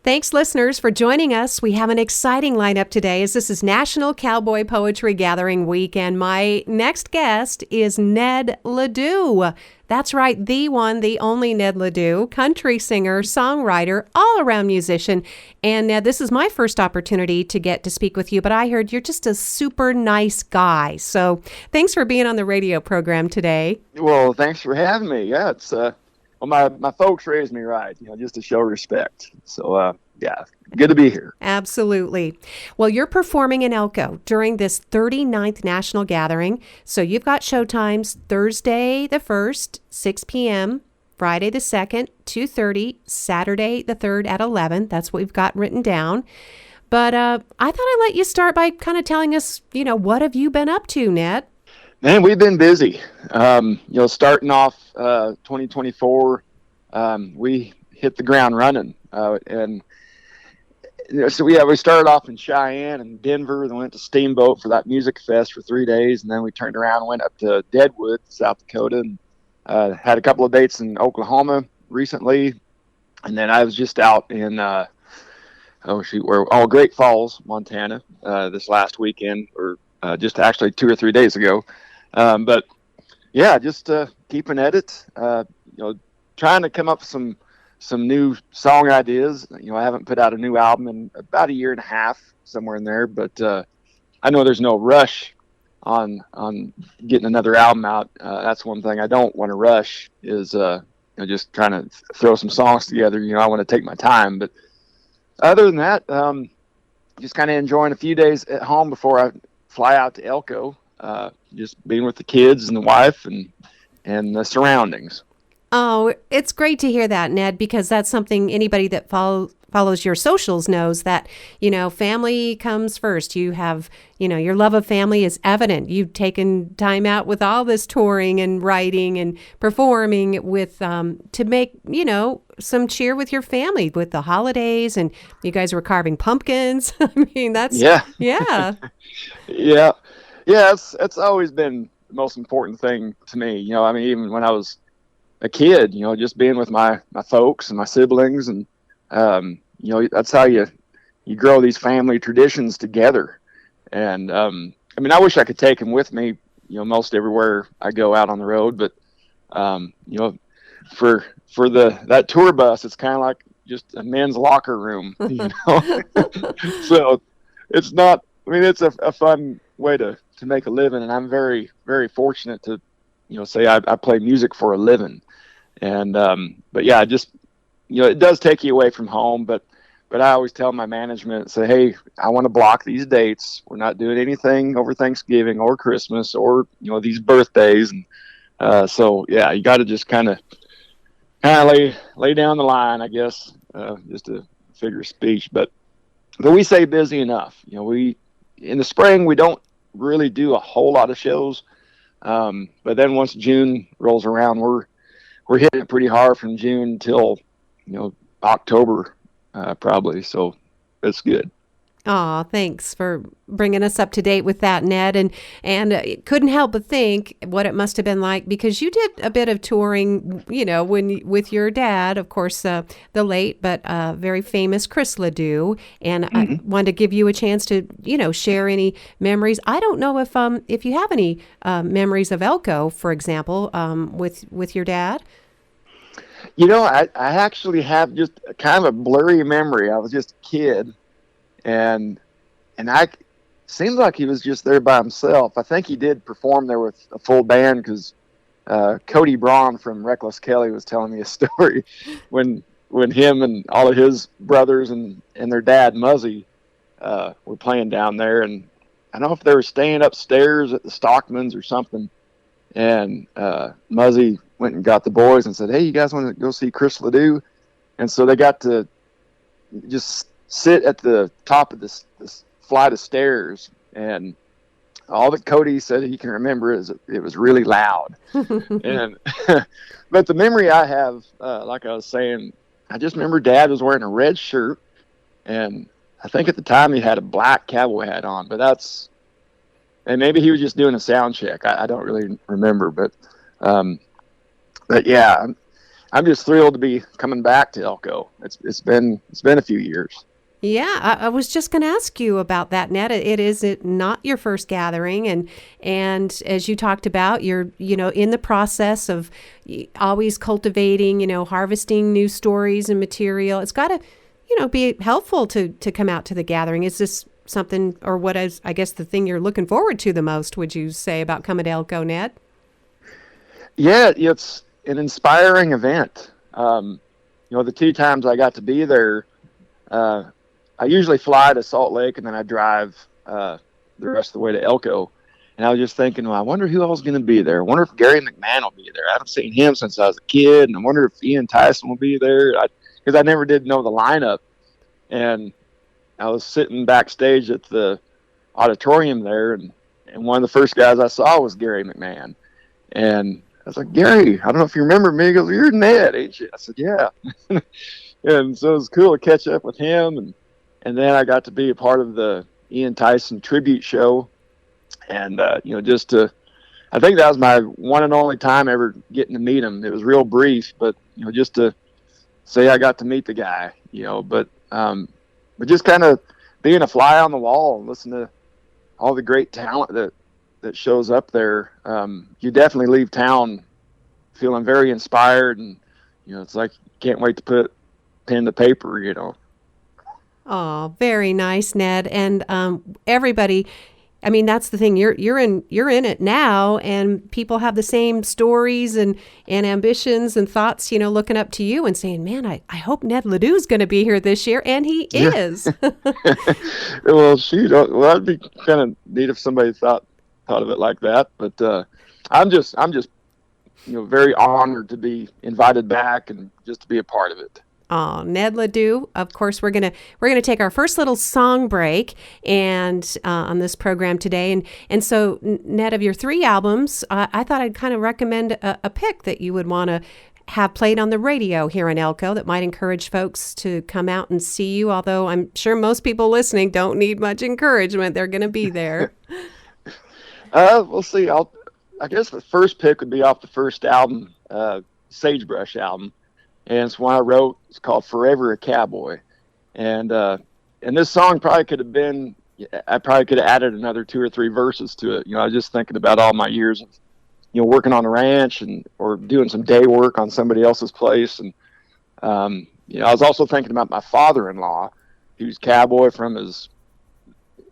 Thanks, listeners, for joining us. We have an exciting lineup today as this is National Cowboy Poetry Gathering Week, and my next guest is Ned LeDoux. That's right, the one, the only Ned LeDoux, country singer, songwriter, all-around musician. And Ned, this is my first opportunity to get to speak with you, but I heard you're just a super nice guy. So thanks for being on the radio program today. Well, thanks for having me. Yeah, it's my folks raised me right, just to show respect. So, yeah, good to be here. Absolutely. Well, you're performing in Elko during this 39th National Gathering. So you've got show times Thursday the 1st, 6 p.m., Friday the 2nd, 2:30, Saturday the 3rd at 11. That's what we've got written down. But I thought I'd let you start by kind of telling us, what have you been up to, Ned? Man, we've been busy. Starting off 2024, we hit the ground running. So we started off in Cheyenne and Denver, then went to Steamboat for that music fest for 3 days, and then we turned around and went up to Deadwood, South Dakota, and had a couple of dates in Oklahoma recently, and then I was just out in Great Falls, Montana, this last weekend, or just actually 2 or 3 days ago. But yeah, just keeping at it, trying to come up with some new song ideas. I haven't put out a new album in about a year and a half, somewhere in there, but I know there's no rush on getting another album out. That's one thing I don't want to rush is just trying to throw some songs together. I want to take my time, but other than that, just kind of enjoying a few days at home before I fly out to Elko. Just being with the kids and the wife and the surroundings. Oh, it's great to hear that, Ned, because that's something anybody that follows your socials knows that, family comes first. You have, your love of family is evident. You've taken time out with all this touring and writing and performing with to make, some cheer with your family with the holidays, and you guys were carving pumpkins. I mean, that's yeah. Yeah, it's always been the most important thing to me. Even when I was a kid, just being with my folks and my siblings, and that's how you grow these family traditions together. And I wish I could take them with me, most everywhere I go out on the road. But for that tour bus, it's kind of like just a men's locker room, So it's not. It's a fun way to make a living, and I'm very, very fortunate to, say I play music for a living. And but yeah, just it does take you away from home, but I always tell my management, say, hey, I want to block these dates. We're not doing anything over Thanksgiving or Christmas or these birthdays, and so yeah, you got to just kind of lay down the line, I guess, just a figure of speech. But we say busy enough. We in the spring we don't really do a whole lot of shows, but then once June rolls around, we're hitting it pretty hard from June till October, probably. So it's good. Oh, thanks for bringing us up to date with that, Ned. And couldn't help but think what it must have been like, because you did a bit of touring, with your dad, of course, the late but very famous Chris LeDoux. And I wanted to give you a chance to, share any memories. I don't know if you have any memories of Elko, for example, with your dad. I actually have just kind of a blurry memory. I was just a kid. And I seemed like he was just there by himself. I think he did perform there with a full band, because Cody Braun from Reckless Kelly was telling me a story when him and all of his brothers and their dad Muzzy were playing down there, and I don't know if they were staying upstairs at the Stockmans or something. And Muzzy went and got the boys and said, "Hey, you guys want to go see Chris LeDoux?" And so they got to just sit at the top of this flight of stairs, and all that Cody said he can remember is it was really loud. And but the memory I have, like I was saying, I just remember Dad was wearing a red shirt, and I think at the time he had a black cowboy hat on, and maybe he was just doing a sound check. I don't really remember, but yeah, I'm just thrilled to be coming back to Elko. It's been a few years. Yeah, I was just going to ask you about that, Ned. It is it not your first gathering, and as you talked about, you're in the process of always cultivating, harvesting new stories and material. It's got to be helpful to come out to the gathering. Is this something, or what is, I guess, the thing you're looking forward to the most? Would you say about coming to Elko, Ned? Yeah, it's an inspiring event. The 2 times I got to be there. I usually fly to Salt Lake and then I drive the rest of the way to Elko. And I was just thinking, well, I wonder who else is going to be there. I wonder if Gary McMahon will be there. I haven't seen him since I was a kid. And I wonder if Ian Tyson will be there. Because I never did know the lineup. And I was sitting backstage at the auditorium there. And one of the first guys I saw was Gary McMahon. And I was like, Gary, I don't know if you remember me. He goes, you're Ned, ain't you? I said, yeah. And so it was cool to catch up with him. And then I got to be a part of the Ian Tyson tribute show. And, I think that was my one and only time ever getting to meet him. It was real brief, but, just to say I got to meet the guy, but just kind of being a fly on the wall and listen to all the great talent that shows up there. You definitely leave town feeling very inspired, and, it's like you can't wait to put pen to paper, Oh, very nice, Ned. And everybody, I mean, that's the thing. You're in it now, and people have the same stories and ambitions and thoughts, looking up to you and saying, man, I hope Ned LeDoux is going to be here this year, and he is. Well, shoot, that'd be kind of neat if somebody thought of it like that. But I'm just very honored to be invited back and just to be a part of it. Oh, Ned LeDoux. Of course, we're gonna take our first little song break and on this program today. And so, Ned, of your 3 albums, I thought I'd kind of recommend a pick that you would want to have played on the radio here in Elko that might encourage folks to come out and see you. Although I'm sure most people listening don't need much encouragement; they're going to be there. We'll see. I guess the first pick would be off the first album, Sagebrush album. And it's one I wrote. It's called "Forever a Cowboy," and this song probably could have been. I probably could have added another 2 or 3 verses to it. I was just thinking about all my years of, working on a ranch or doing some day work on somebody else's place, and I was also thinking about my father-in-law. He was cowboy from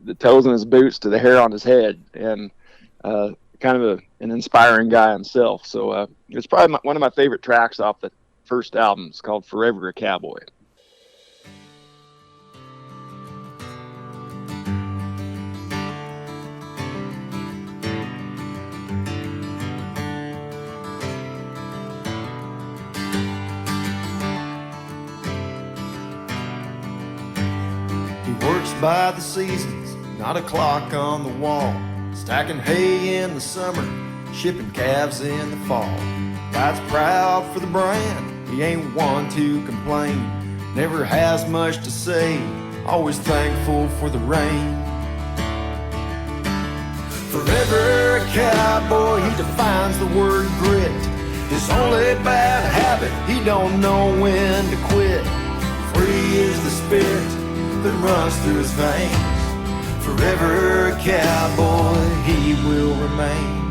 the toes in his boots to the hair on his head, and kind of an inspiring guy himself. So it's probably one of my favorite tracks off the first album. It's called "Forever a Cowboy." He works by the seasons, not a clock on the wall, stacking hay in the summer, shipping calves in the fall. Rides proud for the brand, he ain't one to complain. Never has much to say, always thankful for the rain. Forever a cowboy, he defines the word grit. His only bad habit, he don't know when to quit. Free is the spirit that runs through his veins. Forever a cowboy, he will remain.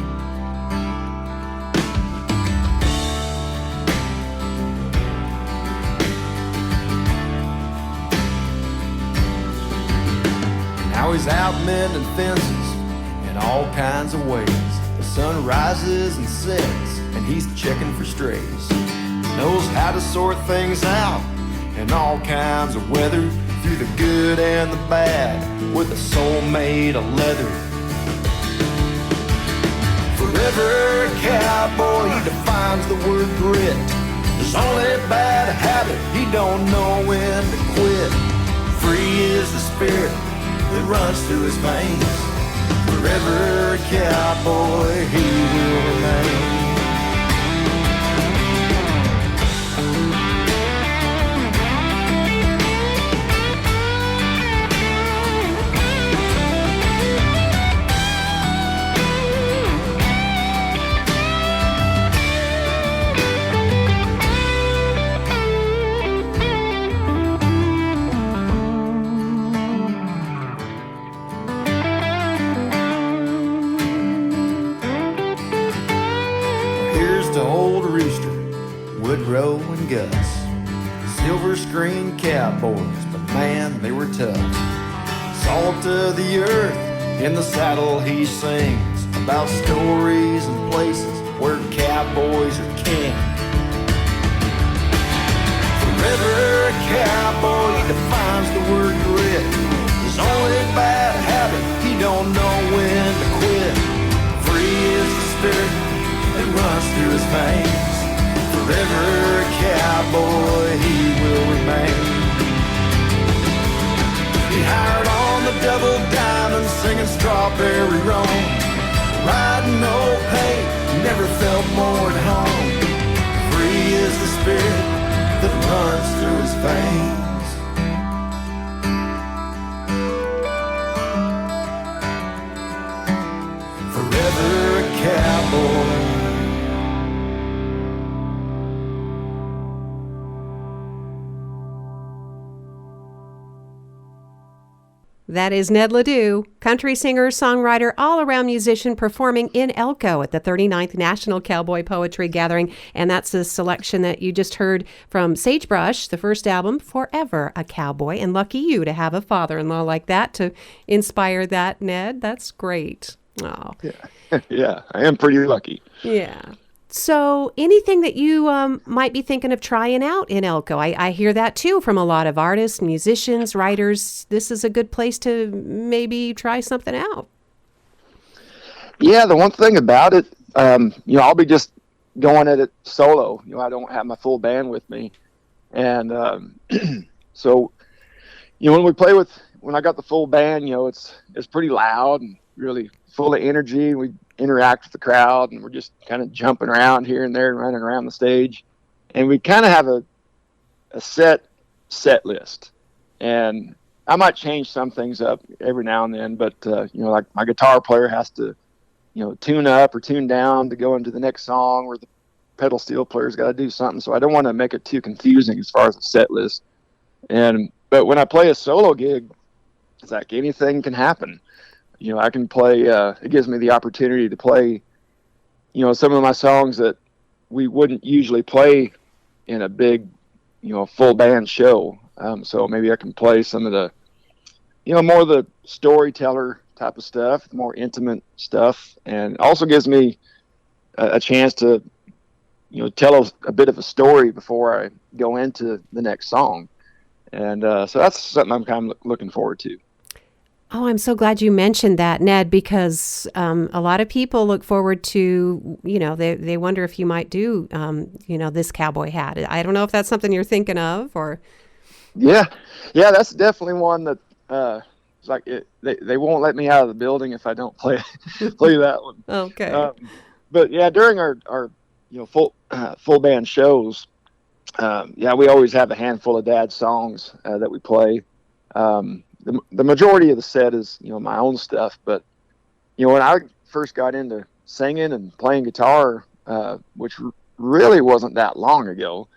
Now he's out mending fences in all kinds of ways. The sun rises and sets, and he's checking for strays. Knows how to sort things out in all kinds of weather, through the good and the bad, with a soul made of leather. Forever a cowboy, he defines the word grit. His only bad habit, he don't know when to quit. Free is the spirit that runs through his veins. Forever a cowboy, he will remain. Gus. Silver screen cowboys, but man, they were tough. Salt of the earth, in the saddle he sings about stories and places where cowboys are king. Forever a cowboy defines the word grit. His only bad habit, he don't know when to quit. Free is the spirit that runs through his veins. Forever a cowboy he will remain. He hired on the double diamond, singing Strawberry Roan. Riding no pay, never felt more at home. Free is the spirit that runs through his veins. Forever a cowboy. That is Ned LeDoux, country singer, songwriter, all-around musician performing in Elko at the 39th National Cowboy Poetry Gathering. And that's a selection that you just heard from Sagebrush, the first album, Forever a Cowboy. And lucky you to have a father-in-law like that to inspire that, Ned. That's great. Oh. Yeah, yeah, I am pretty lucky. Yeah. So anything that you might be thinking of trying out in Elko? I hear that too from a lot of artists, musicians, writers. This is a good place to maybe try something out. Yeah, the one thing about it, I'll be just going at it solo. I don't have my full band with me. And so, when I got the full band, it's pretty loud and really full of energy. We interact with the crowd, and we're just kind of jumping around here and there and running around the stage. And we kind of have a set list. And I might change some things up every now and then, but, like my guitar player has to, tune up or tune down to go into the next song, or the pedal steel player's got to do something. So I don't want to make it too confusing as far as the set list. But when I play a solo gig, it's like anything can happen. I can play, it gives me the opportunity to play, some of my songs that we wouldn't usually play in a big, full band show. So maybe I can play some of the, more of the storyteller type of stuff, the more intimate stuff. And also gives me a chance to, tell a bit of a story before I go into the next song. And so that's something I'm kind of looking forward to. Oh, I'm so glad you mentioned that, Ned, because a lot of people look forward to, they wonder if you might do, this cowboy hat. I don't know if that's something you're thinking of, or. Yeah, that's definitely one that it's like they won't let me out of the building if I don't play that one. Okay. But yeah, during our full band shows, we always have a handful of Dad's songs that we play. The majority of the set is, my own stuff. But, when I first got into singing and playing guitar, which really wasn't that long ago,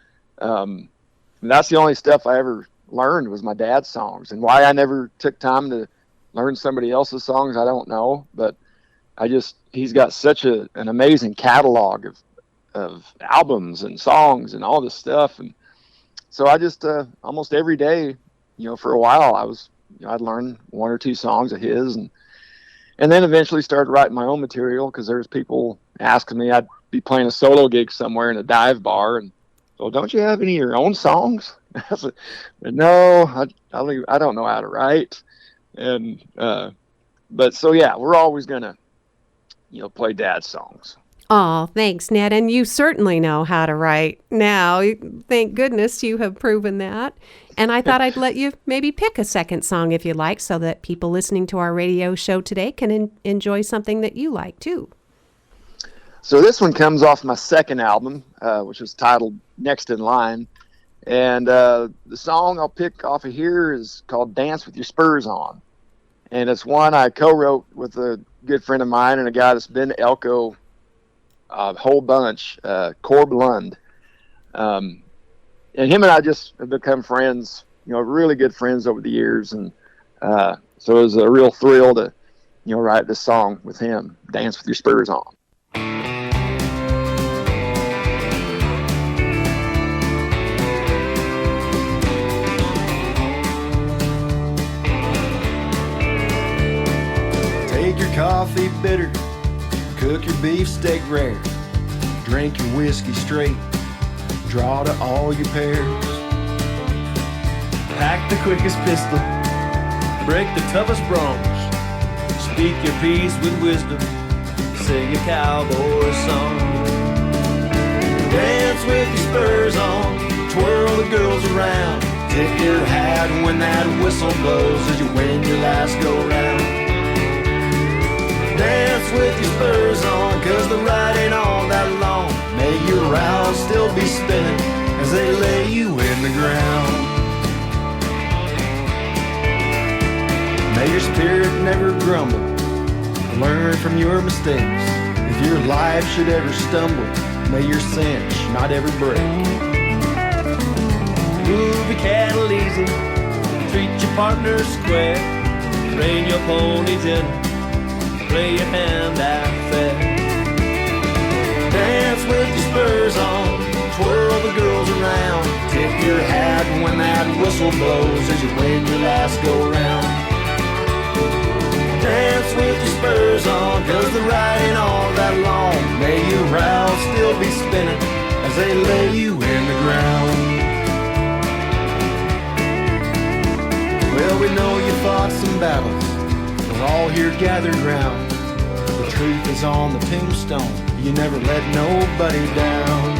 that's the only stuff I ever learned was my dad's songs. And why I never took time to learn somebody else's songs, I don't know. But he's got such an amazing catalog of albums and songs and all this stuff. And so I just almost every day, for a while I'd learn one or two songs of his, and then eventually started writing my own material, because there's people asking me. I'd be playing a solo gig somewhere in a dive bar, and so, don't you have any of your own songs? I said, no, I don't know how to write. And but so yeah, we're always gonna play Dad's songs. Oh, thanks, Ned. And you certainly know how to write now. Thank goodness you have proven that. And I thought I'd let you maybe pick a second song if you like, so that people listening to our radio show today can enjoy something that you like too. So this one comes off my second album, which is titled Next in Line. And the song I'll pick off of here is called Dance with Your Spurs On. And it's one I co-wrote with a good friend of mine and a guy that's been to Elko a whole bunch, Corb Lund. And him and I just have become friends, really good friends over the years. And so it was a real thrill to, write this song with him, Dance with Your Spurs On. coffee bitter, cook your beef steak rare, drink your whiskey straight, draw to all your pairs. Pack the quickest pistol, break the toughest bronze, speak your piece with wisdom, sing a cowboy song. Dance with your spurs on, twirl the girls around, tip your hat when that whistle blows as you win your last go-round. Dance with your spurs on, 'cause the ride ain't all that long. May your rounds still be spinning as they lay you in the ground. May your spirit never grumble, learn from your mistakes. If your life should ever stumble, may your cinch not ever break. Move your cattle easy, treat your partner square, rein your pony gentle, play your hand out fair. Dance with your spurs on, twirl the girls around, tip your hat when that whistle blows as you win your last go-round. Dance with your spurs on, 'cause the ride ain't all that long. May your rounds still be spinning as they lay you in the ground. Well, we know you fought some battles, we're all here gathered round. The truth is on the tombstone, you never let nobody down.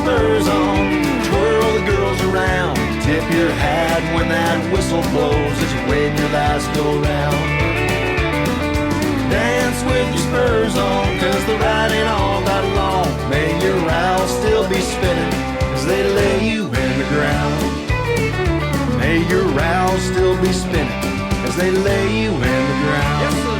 Spurs on, twirl the girls around, tip your hat when that whistle blows as you win your last go-round. Dance with your spurs on, 'cause the ride ain't all that long. May your rounds still be spinning as they lay you in the ground. May your rounds still be spinning as they lay you in the ground. Yes, sir.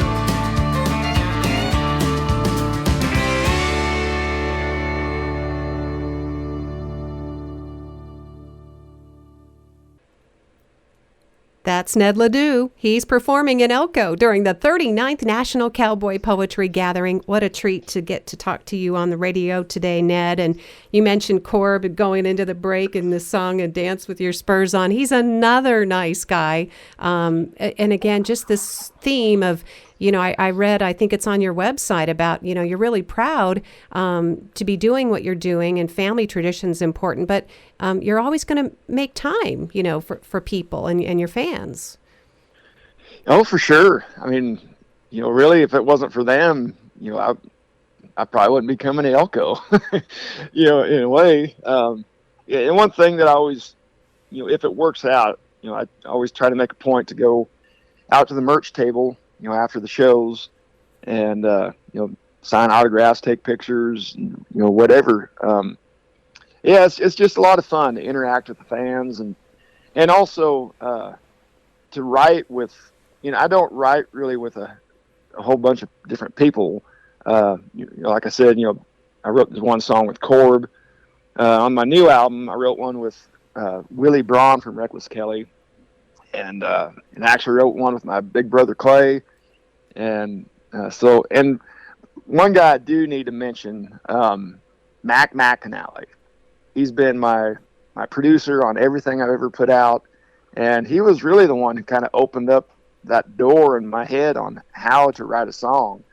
That's Ned LeDoux. He's performing in Elko during the 39th National Cowboy Poetry Gathering. What a treat to get to talk to you on the radio today, Ned. And you mentioned Corb going into the break in this song and Dance with Your Spurs On. He's another nice guy. And again, just this theme of, I read, I think it's on your website about, you're really proud to be doing what you're doing, and family tradition's important, but you're always going to make time, for people and your fans. Oh, for sure. I mean, really, if it wasn't for them, I probably wouldn't be coming to Elko, in a way. And one thing that I always, if it works out, I always try to make a point to go out to the merch table, after the shows, and sign autographs, take pictures, whatever. It's just a lot of fun to interact with the fans, and also to write with. I don't write really with a whole bunch of different people. Like I said, I wrote this one song with Corb. On my new album, I wrote one with Willie Braun from Reckless Kelly, and actually wrote one with my big brother Clay. And one guy I do need to mention, Mac McAnally. He's been my producer on everything I've ever put out, and he was really the one who kind of opened up that door in my head on how to write a song.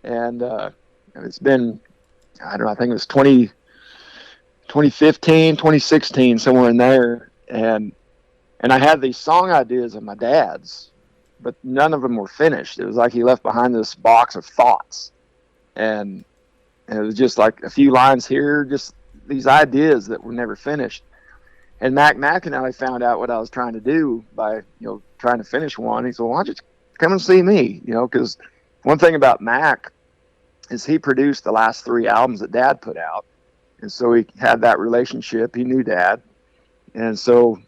And it's been, I don't know, I think it was 2015, 2016, somewhere in there, and I had these song ideas of my dad's, but none of them were finished. It was like he left behind this box of thoughts, and it was just like a few lines here, just these ideas that were never finished. And Mac McAnally found out what I was trying to do by, trying to finish one. He said, well, why don't you come and see me? Because one thing about Mac is he produced the last 3 albums that Dad put out. And so he had that relationship. He knew Dad. And so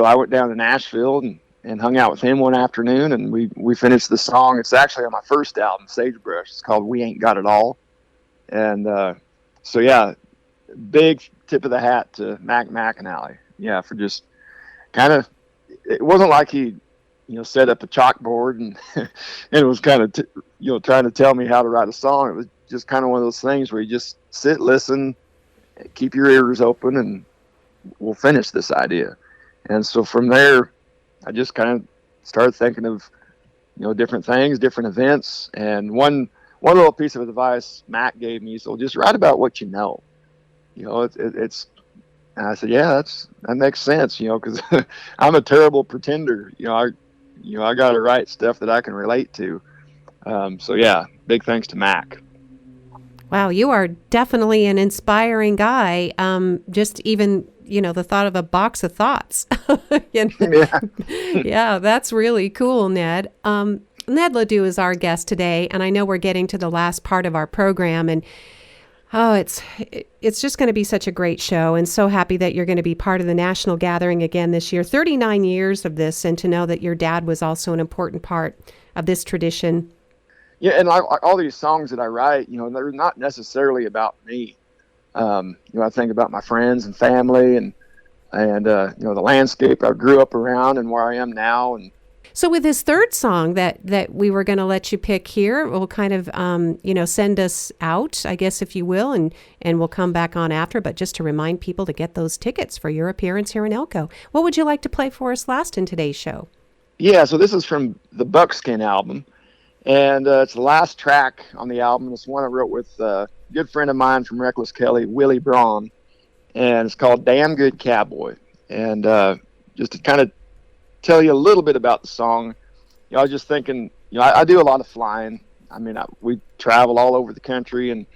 I went down to Nashville and hung out with him one afternoon, and we finished the song. It's actually on my first album, Sagebrush. It's called We Ain't Got It All. And big tip of the hat to Mac McAnally. yeah, for just kind of, it wasn't like he, set up a chalkboard and and it was kind of, trying to tell me how to write a song. It was just kind of one of those things where you just sit, listen, keep your ears open, and we'll finish this idea. And so from there, I just kind of started thinking of, different things, different events. And one little piece of advice Mac gave me, so just write about what you know. It's. And I said, yeah, that makes sense, because I'm a terrible pretender. I got to write stuff that I can relate to. So yeah, big thanks to Mac. Wow, you are definitely an inspiring guy. Just even, the thought of a box of thoughts. Yeah. Yeah, that's really cool, Ned. Ned LeDoux is our guest today, and I know we're getting to the last part of our program, and it's just going to be such a great show, and so happy that you're going to be part of the National Gathering again this year. 39 years of this, and to know that your dad was also an important part of this tradition. Yeah, and all these songs that I write, they're not necessarily about me. I think about my friends and family and the landscape I grew up around and where I am now. And so with his third song that we were going to let you pick here, we'll kind of, send us out, I guess, if you will, and we'll come back on after. But just to remind people to get those tickets for your appearance here in Elko. What would you like to play for us last in today's show? Yeah, so this is from the Buckskin album. And it's the last track on the album. It's one I wrote with a good friend of mine from Reckless Kelly, Willie Braun. And it's called Damn Good Cowboy. And just to kind of tell you a little bit about the song, I was just thinking, I do a lot of flying. I mean, we travel all over the country. And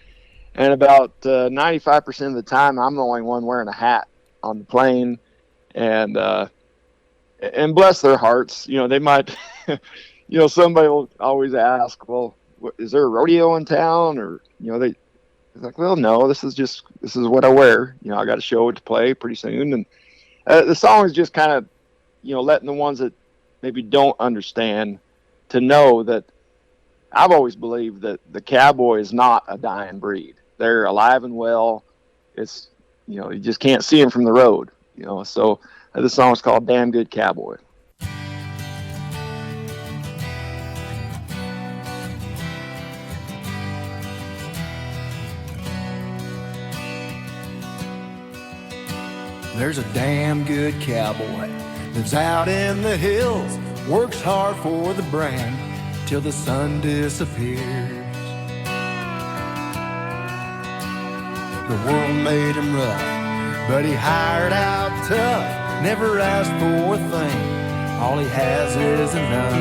about 95% of the time, I'm the only one wearing a hat on the plane. And bless their hearts, they might... somebody will always ask, well, is there a rodeo in town? Or, they're like, well, no, this is what I wear. I got a show to play pretty soon. And the song is just kind of, letting the ones that maybe don't understand to know that I've always believed that the cowboy is not a dying breed. They're alive and well. It's, you just can't see them from the road, So this song is called Damn Good Cowboy. There's a damn good cowboy lives out in the hills, works hard for the brand till the sun disappears. The world made him rough, but he hired out tough, never asked for a thing, all he has is enough.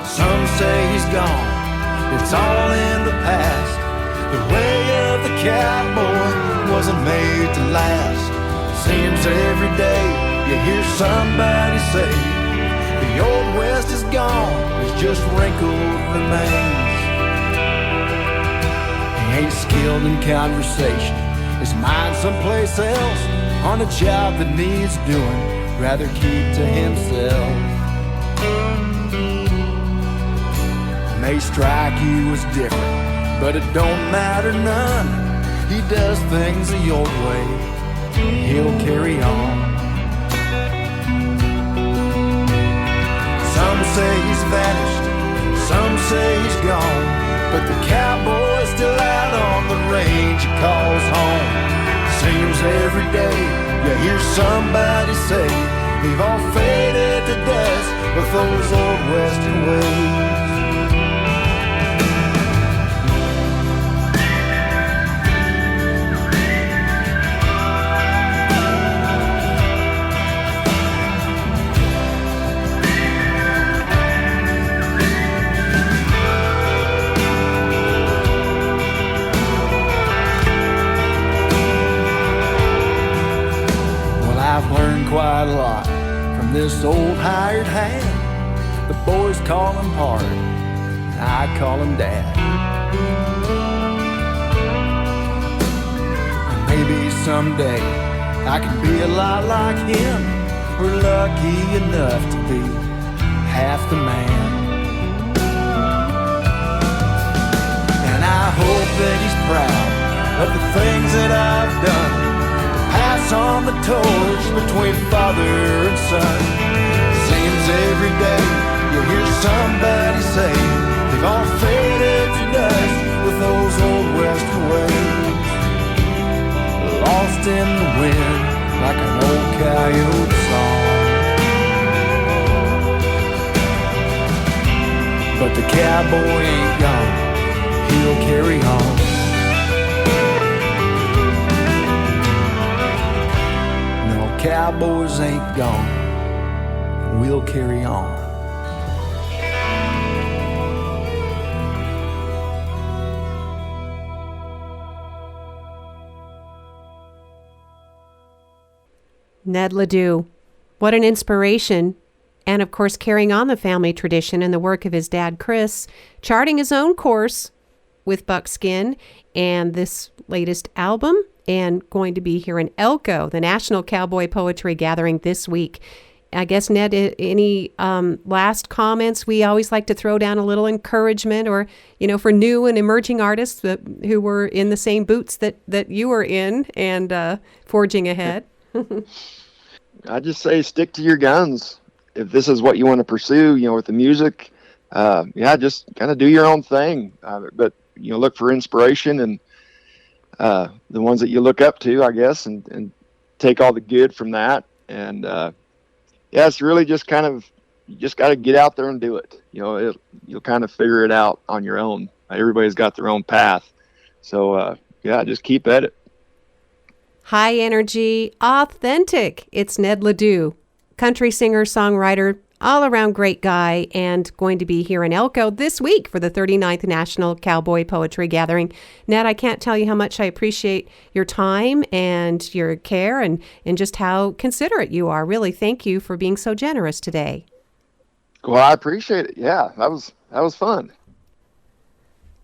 Some say he's gone, it's all in the past. The way of the cowboy wasn't made to last. Seems every day you hear somebody say the old west is gone, it's just wrinkled remains. He ain't skilled in conversation, his mind's someplace else, on a job that needs doing, rather keep to himself. May strike you as different, but it don't matter none. He does things the old way, he'll carry on. Some say he's vanished, some say he's gone, but the cowboy's still out on the range he calls home. Seems every day you hear somebody say they've all faded to dust with those old western ways. Quite a lot from this old hired hand. The boys call him Hard, I call him Dad. And maybe someday I can be a lot like him. We're lucky enough to be half the man. And I hope that he's proud of the things that I've done. Pass on the torch between father and son. Seems every day you'll hear somebody say they've all faded to dust with those old western ways, lost in the wind like an old coyote song. But the cowboy ain't gone, he'll carry on. No, cowboys ain't gone, we'll carry on. Ned LeDoux, what an inspiration. And of course, carrying on the family tradition and the work of his dad, Chris, charting his own course with Buckskin and this latest album, and going to be here in Elko, the National Cowboy Poetry Gathering this week. I guess, Ned, any last comments? We always like to throw down a little encouragement or, for new and emerging artists who were in the same boots that you were in and forging ahead. I just say stick to your guns. If this is what you want to pursue, with the music, just kind of do your own thing. But, look for inspiration and the ones that you look up to, I guess, and take all the good from that. And, it's really just you just got to get out there and do it. You'll kind of figure it out on your own. Everybody's got their own path. So, just keep at it. High energy, authentic. It's Ned LeDoux, country singer, songwriter, all-around great guy, and going to be here in Elko this week for the 39th National Cowboy Poetry Gathering. Ned, I can't tell you how much I appreciate your time and your care and just how considerate you are. Really, thank you for being so generous today. Well, I appreciate it. Yeah, that was fun.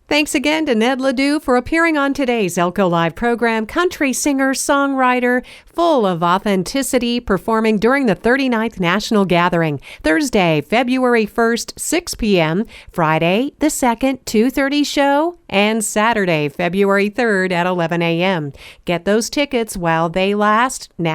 Thanks again to Ned LeDoux for appearing on today's Elko Live program. Country singer, songwriter, full of authenticity, performing during the 39th National Gathering. Thursday, February 1st, 6 p.m. Friday, the 2nd, 2:30 show. And Saturday, February 3rd at 11 a.m. Get those tickets while they last now.